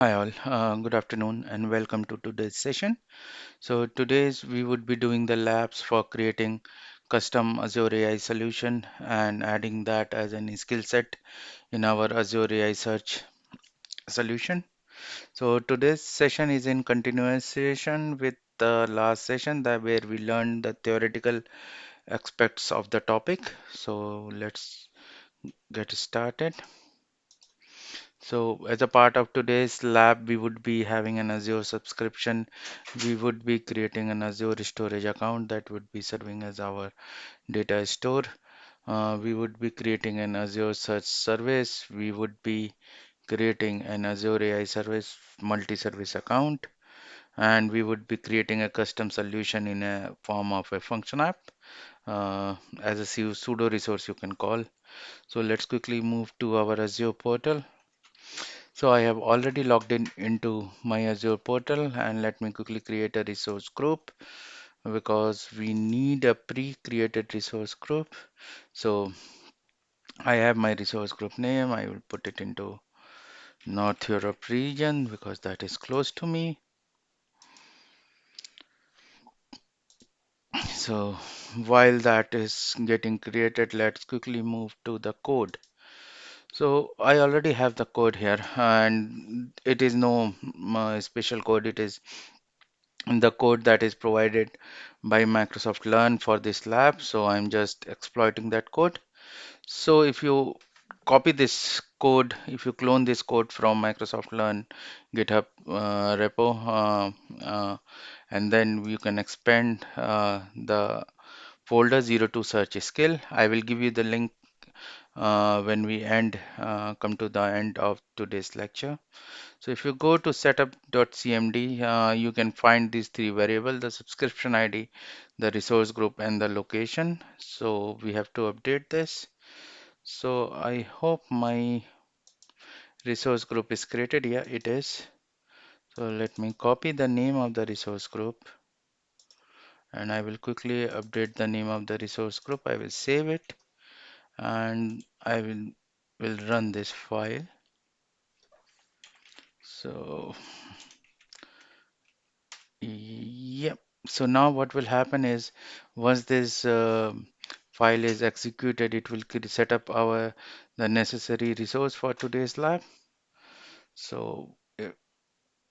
Hi all, good afternoon and welcome to today's session. So today's we would be doing the labs for creating custom Azure AI solution and adding that as an skill set in our Azure AI Search solution. So today's session is in continuation with the last session that where we learned the theoretical aspects of the topic. So let's get started. So as a part of today's lab, we would be having an Azure subscription. We would be creating an Azure storage account that would be serving as our data store. We would be creating an Azure search service. We would be creating an Azure AI service multi-service account, and we would be creating a custom solution in a form of a function app as a pseudo resource you can call. So let's quickly move to our Azure portal. So I have already logged in into my Azure portal, and let me quickly create a resource group because we need a pre-created resource group. So I have my resource group name. I will put it into North Europe region because that is close to me. So while that is getting created, let's quickly move to the code. So I already have the code here, and it is no special code. It is the code that is provided by Microsoft Learn for this lab. So I'm just exploiting that code. So if you copy this code, if you clone this code from Microsoft Learn GitHub repo, and then you can expand the folder 02 search skill. I will give you the link when we come to the end of today's lecture. So if you go to setup.cmd, you can find these three variables, the subscription ID, the resource group, and the location. So we have to update this. So I hope my resource group is created. Yeah, it is. So let me copy the name of the resource group, and I will quickly update the name of the resource group. I will save it, and I will run this file. So yep. So now what will happen is once this file is executed, it will set up our the necessary resource for today's lab. So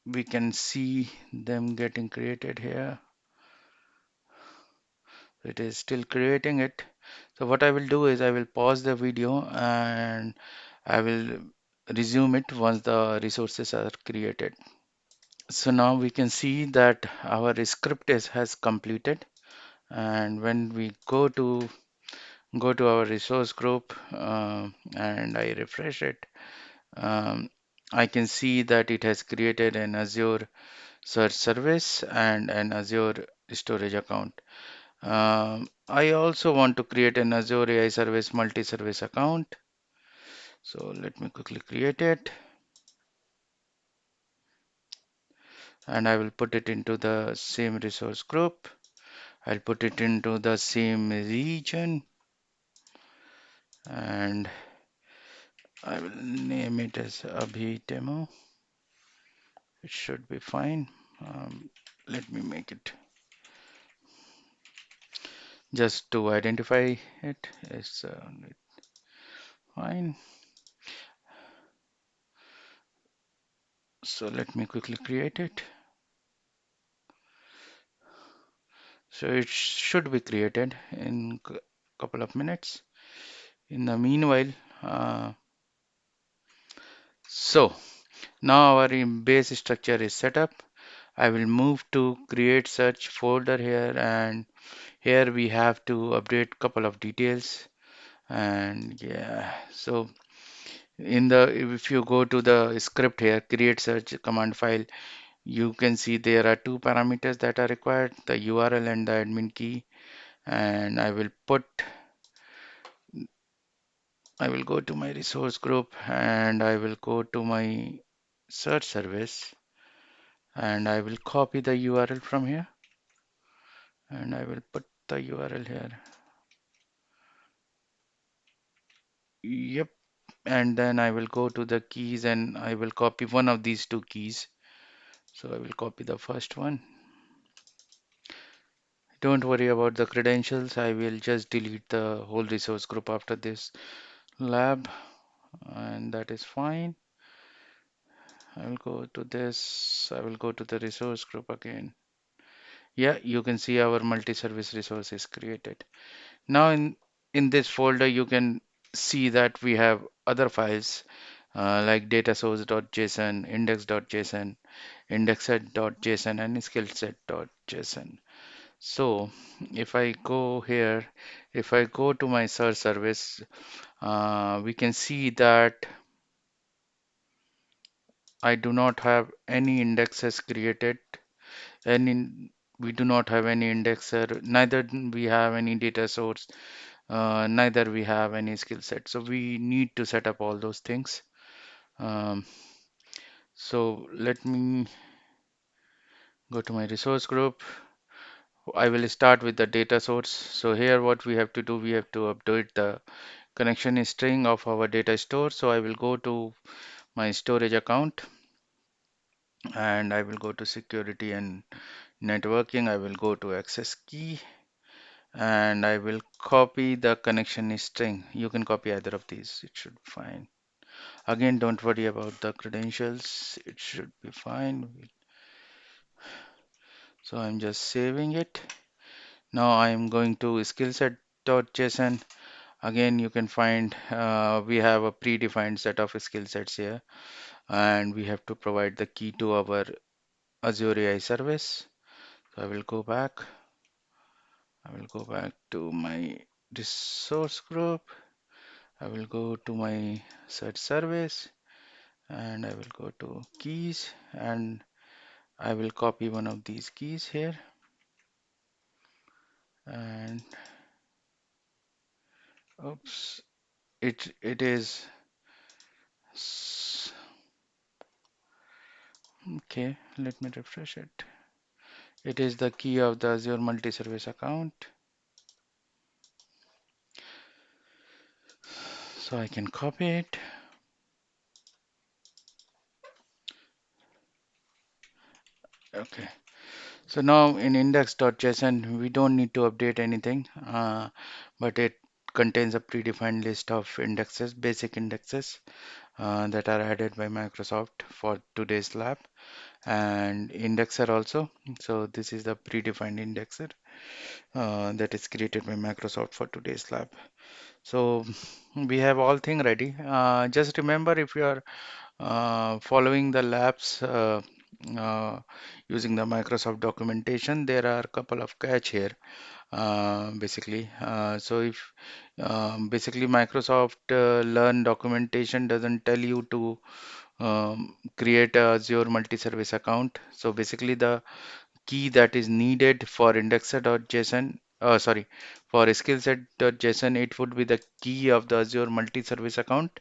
we can see them getting created here. It is still creating it. So what I will do is I will pause the video and I will resume it once the resources are created. So now we can see that our script has completed, and when we go to our resource group and I refresh it, um, I can see that it has created an Azure search service and an Azure storage account. I also want to create an Azure AI service multi-service account. So let me quickly create it, and I will put it into the same resource group. I'll put it into the same region, and I will name it as Abhi demo. It should be fine. Let me make it just to identify it. It's fine. So let me quickly create it. So it should be created in a couple of minutes. In the meanwhile, uh, so now our base structure is set up. I will move to create search folder here, and here we have to update couple of details. And yeah, so in the if you go to the script here, create search command file, you can see there are two parameters that are required, the URL and the admin key. And I will go to my resource group, and I will go to my search service, and I will copy the URL from here, and I will put the URL here. Yep. and then I will go to the keys and I will copy one of these two keys. So I will copy the first one. Don't worry about the credentials. I will just delete the whole resource group after this lab, and that is fine. I will go to this. I will go to the resource group again. Yeah, you can see our multi-service resource is created. Now in this folder, you can see that we have other files like data source.json, index.json, indexed.json, and skillset.json. So if I go here, if I go to my search service, we can see that I do not have any indexes created. Any We do not have any indexer, neither we have any data source, neither we have any skill set. So we need to set up all those things. Um, so let me go to my resource group. I will start with the data source. So here what we have to do, we have to update the connection string of our data store. So I will go to my storage account and I will go to security and networking. I will go to access key and I will copy the connection string. You can copy either of these, it should be fine. Again, don't worry about the credentials, it should be fine. So I'm just saving it. Now I'm going to skillset.json. Again, you can find we have a predefined set of skill sets here, and we have to provide the key to our Azure AI service. So I will go back to my resource group. I will go to my search service and I will go to keys and I will copy one of these keys here and oops, it is okay. Let me refresh it. It is the key of the Azure multi-service account. So I can copy it. Okay. So now in index.json, we don't need to update anything, but it contains a predefined list of indexes, basic indexes that are added by Microsoft for today's lab and indexer also. So this is the predefined indexer that is created by Microsoft for today's lab. So we have all thing ready. Just remember if you are following the labs uh, using the Microsoft documentation, there are a couple of catch here basically. So if basically Microsoft Learn documentation doesn't tell you to create a Azure multi-service account. So basically the key that is needed for indexer.json, sorry, for skillset.json, it would be the key of the Azure multi-service account.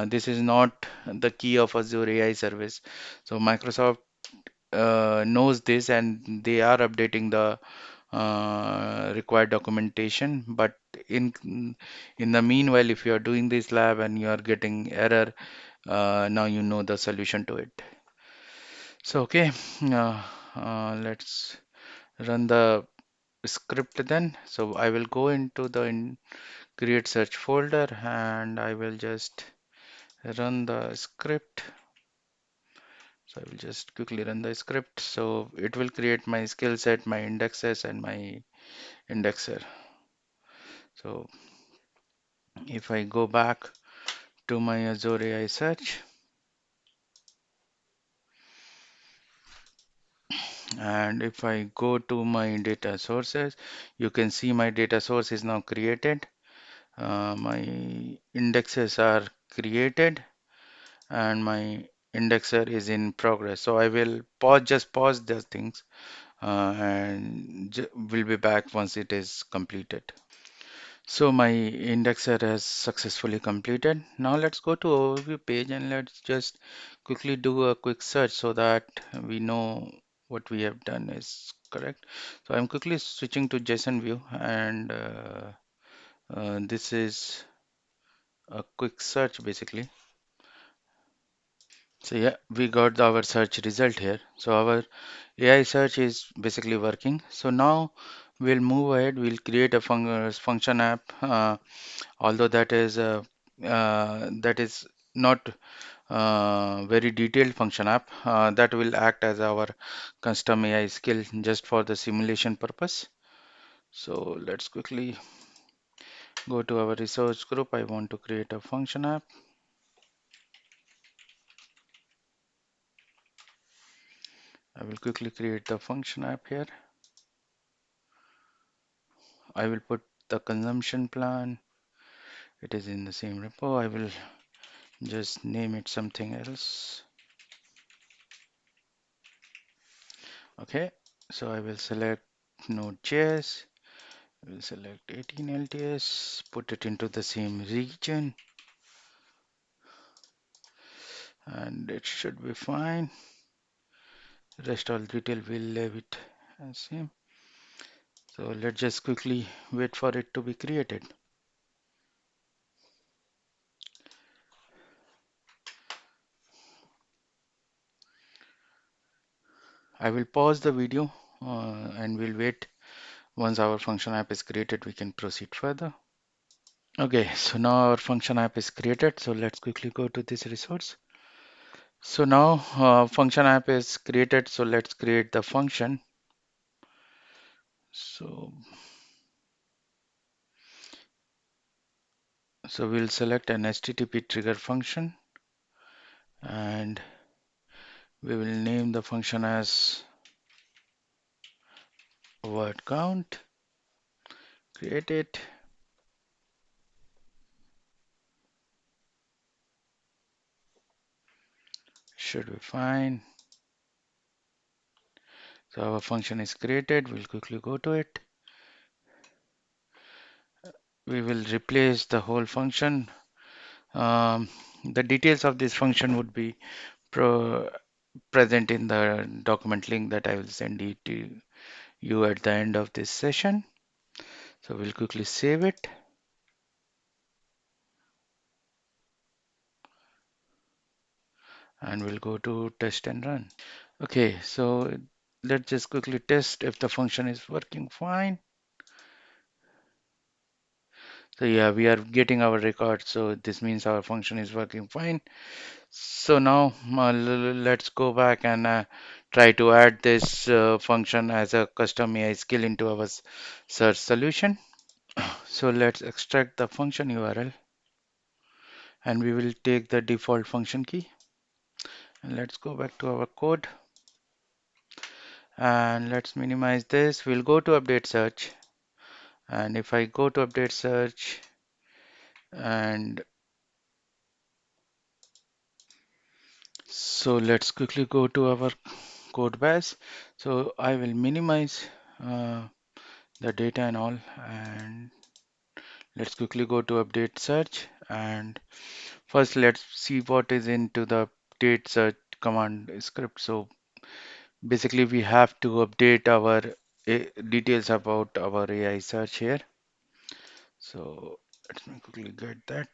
This is not the key of Azure AI service. So Microsoft knows this and they are updating the required documentation. But in in the meanwhile, if you are doing this lab and you are getting error, now you know the solution to it. So okay, let's run the script then. So I will go into the create search folder and I will just run the script. So I will just quickly run the script. So it will create my skill set, my indexes, and my indexer. So if I go back to my Azure AI search and if I go to my data sources, you can see my data source is now created. My indexes are created and my indexer is in progress. So I will just pause those things and we'll be back once it is completed. So my indexer has successfully completed. Now let's go to overview page and let's just quickly do a quick search so that we know what we have done is correct. So I'm quickly switching to JSON view and this is a quick search basically. So yeah, we got our search result here. So our AI search is basically working. So now we'll move ahead. We'll create a function app. Although that is not very detailed function app that will act as our custom AI skill just for the simulation purpose. So let's quickly go to our research group. I want to create a function app. I will quickly create the function app here. I will put the consumption plan. It is in the same repo. I will just name it something else. Okay, so I will select Node.js. I will select 18 LTS, put it into the same region, and it should be fine. Rest all detail will leave it as same. So let's just quickly wait for it to be created. I will pause the video and we'll wait. Once our function app is created, we can proceed further. Okay, so now our function app is created. So let's quickly go to this resource. So now function app is created. So let's create the function. So, so we'll select an HTTP trigger function and we will name the function as word count. Create it. Should be fine. So our function is created. We'll quickly go to it. We will replace the whole function. The details of this function would be present in the document link that I will send it to you at the end of this session. So we'll quickly save it. And we'll go to test and run. Okay, so let's just quickly test if the function is working fine. So yeah, we are getting our record. So this means our function is working fine. So now let's go back and try to add this function as a custom AI skill into our search solution. So let's extract the function URL and we will take the default function key. And let's go back to our code and let's minimize this. We'll go to update search. And if I go to update search and so let's quickly go to our code base. So I will minimize uh, the data and all, and let's quickly go to update search. And first let's see what is into the update search command script. So basically we have to update our details about our AI search here. So let me quickly get that.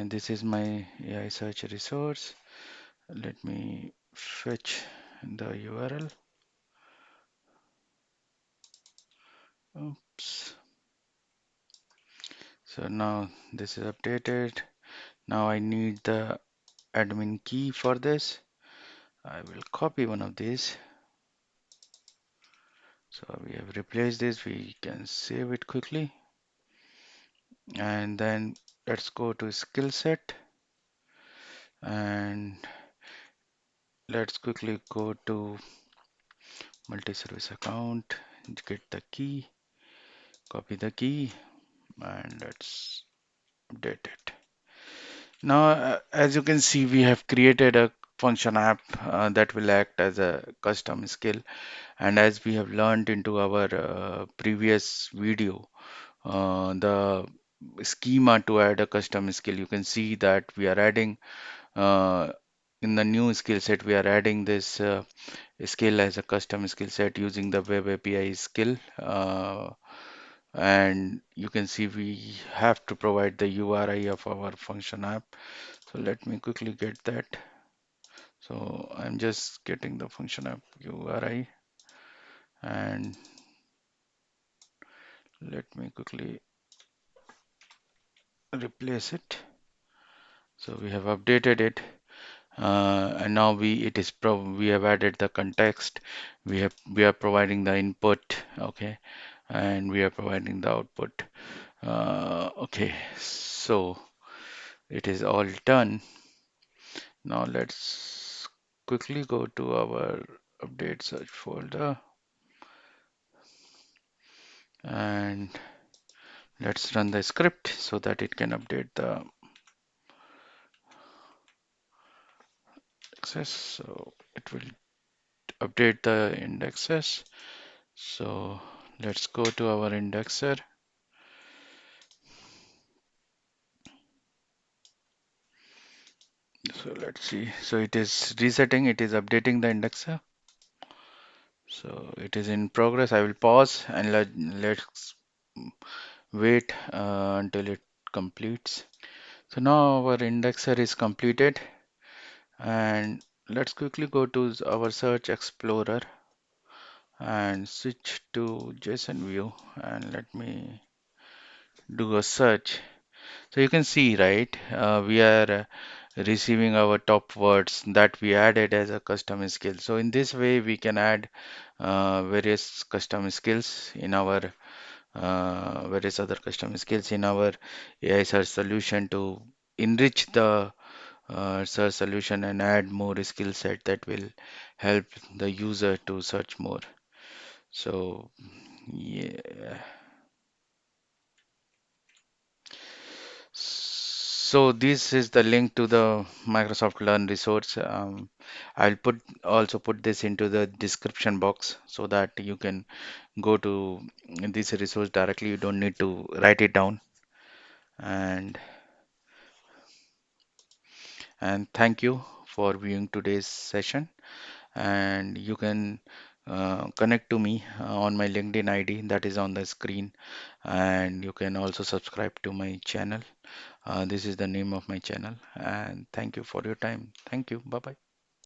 This is my AI search resource. Let me fetch the URL. Oops. So now this is updated. Now I need the admin key for this. I will copy one of these. So we have replaced this. We can save it quickly. And then let's go to Skillset and let's quickly go to multi-service account, get the key, copy the key, and let's update it. Now, as you can see, we have created a function app that will act as a custom skill. And as we have learned into our previous video, the schema to add a custom skill, you can see that we are adding uh, in the new skill set, we are adding this skill as a custom skill set using the web API skill. And you can see we have to provide the URI of our function app. So let me quickly get that. So I'm just getting the function app URI, and let me quickly replace it. So we have updated it. And now we have added the context. We are providing the input, okay, and we are providing the output. Okay, so it is all done. Now let's quickly go to our update search folder, and let's run the script so that it can update the access. So it will update the indexes. So let's go to our indexer. So let's see. So it is resetting, it is updating the indexer. So it is in progress. I will pause and let's wait until it completes. So now our indexer is completed, and let's quickly go to our search explorer and switch to JSON view, and let me do a search. So you can see, right, we are receiving our top words that we added as a custom skill. So in this way, we can add various custom skills in our various other custom skills in our AI search solution to enrich the search solution and add more skill set that will help the user to search more. So yeah. So this is the link to the Microsoft Learn resource. I'll also put this into the description box so that you can go to this resource directly. You don't need to write it down. And thank you for viewing today's session. And you can connect to me on my LinkedIn ID that is on the screen. And you can also subscribe to my channel. This is the name of my channel. And thank you for your time. Thank you. Bye bye.